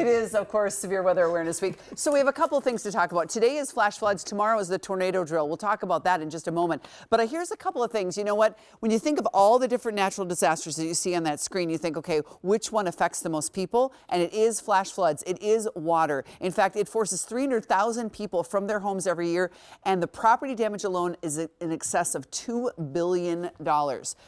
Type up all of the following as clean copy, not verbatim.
It is, of course, Severe Weather Awareness Week. So we have a couple of things to talk about. Today is flash floods. Tomorrow is the tornado drill. We'll talk about that in just a moment. But here's a couple of things. You know what? When you think of all the different natural disasters that you see on that screen, you think, okay, which one affects the most people? And it is flash floods. It is water. In fact, it forces 300,000 people from their homes every year. And the property damage alone is in excess of $2 billion.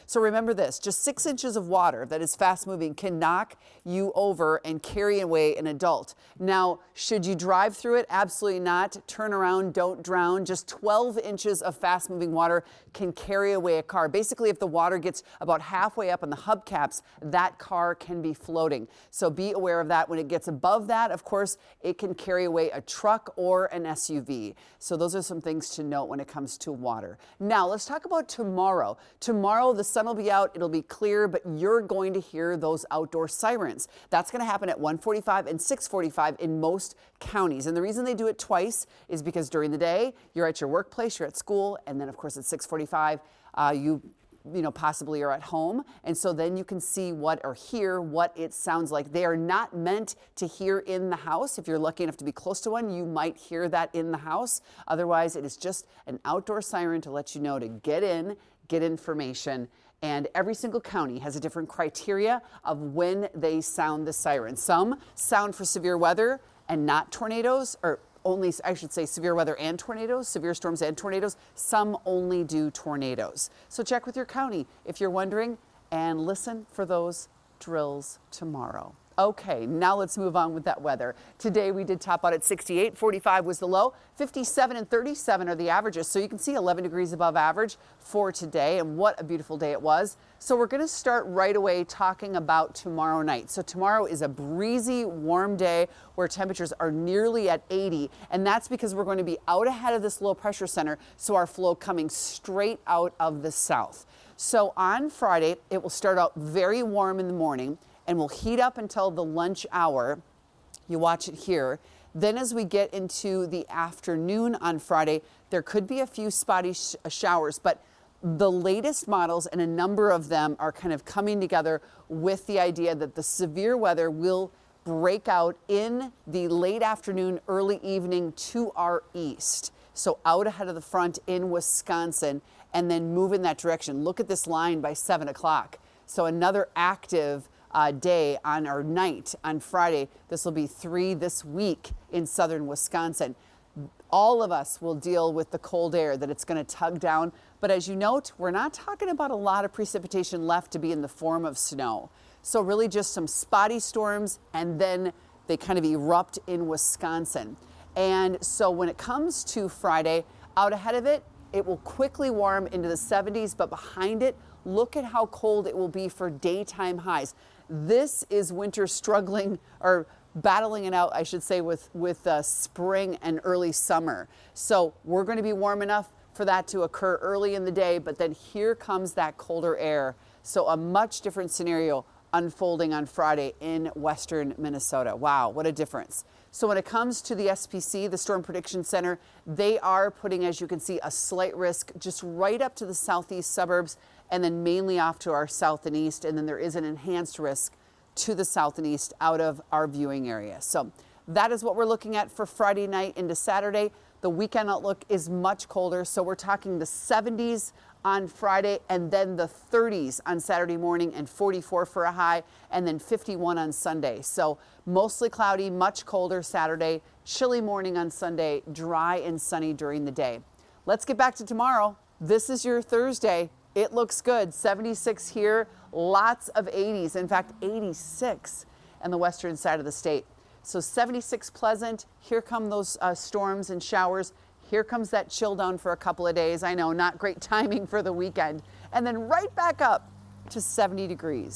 So remember this, just 6 inches of water that is fast moving can knock you over and carry away an adult. Now, should you drive through it? Absolutely not. Turn around, don't drown. Just 12 inches of fast moving water can carry away a car. Basically, if the water gets about halfway up in the hubcaps, that car can be floating. So be aware of that. When it gets above that, of course, it can carry away a truck or an SUV. So those are some things to note when it comes to water. Now, let's talk about tomorrow. Tomorrow, the sun will be out. It'll be clear, but you're going to hear those outdoor sirens. That's going to happen at 1:45 and 6:45 in most counties. And the reason they do it twice is because during the day, you're at your workplace, you're at school, and then, of course, at 6:45, you possibly are at home. And so then you can see what or hear what it sounds like. They are not meant to hear in the house. If you're lucky enough to be close to one, you might hear that in the house. Otherwise, it is just an outdoor siren to let you know to get in, get information. And every single county has a different criteria of when they sound the siren. Some sound for severe weather and not tornadoes, or only, I should say, severe weather and tornadoes, severe storms and tornadoes. Some only do tornadoes. So check with your county if you're wondering, and listen for those drills tomorrow. Okay, now let's move on with that weather. Today we did top out at 68, 45 was the low, 57 and 37 are the averages. So you can see 11 degrees above average for today, and what a beautiful day it was. So we're going to start right away talking about tomorrow night. So tomorrow is a breezy, warm day where temperatures are nearly at 80, and that's because we're going to be out ahead of this low pressure center, so our flow coming straight out of the south. So on Friday, it will start out very warm in the morning and will heat up until the lunch hour. You watch it here. Then as we get into the afternoon on Friday, there could be a few spotty showers, but the latest models, and a number of them, are kind of coming together with the idea that the severe weather will break out in the late afternoon, early evening to our east. So out ahead of the front in Wisconsin, and then move in that direction. Look at this line by 7 o'clock. So another active day on our night on Friday. This will be 3 this week in southern Wisconsin. All of us will deal with the cold air that it's going to tug down. But as you note, we're not talking about a lot of precipitation left to be in the form of snow. So really just some spotty storms, and then they kind of erupt in Wisconsin. And so when it comes to Friday, out ahead of it, it will quickly warm into the 70s, but behind it, look at how cold it will be for daytime highs. This is winter struggling, or battling it out, I should say, with spring and early summer. So we're going to be warm enough for that to occur early in the day, but then here comes that colder air. So a much different scenario unfolding on Friday in western Minnesota. Wow, what a difference. So when it comes to the SPC, the Storm Prediction Center, they are putting, as you can see, a slight risk just right up to the southeast suburbs, and then mainly off to our south and east. And then there is an enhanced risk to the south and east out of our viewing area. So that is what we're looking at for Friday night into Saturday. The weekend outlook is much colder. So we're talking the 70s on Friday, and then the 30s on Saturday morning, and 44 for a high, and then 51 on Sunday. So mostly cloudy, much colder Saturday, chilly morning on Sunday, dry and sunny during the day. Let's get back to tomorrow. This is your Thursday. It looks good. 76 here, lots of 80s. In fact, 86 on the western side of the state. So 76 pleasant. Here come those storms and showers. Here comes that chill down for a couple of days. I know, not great timing for the weekend. And then right back up to 70 degrees.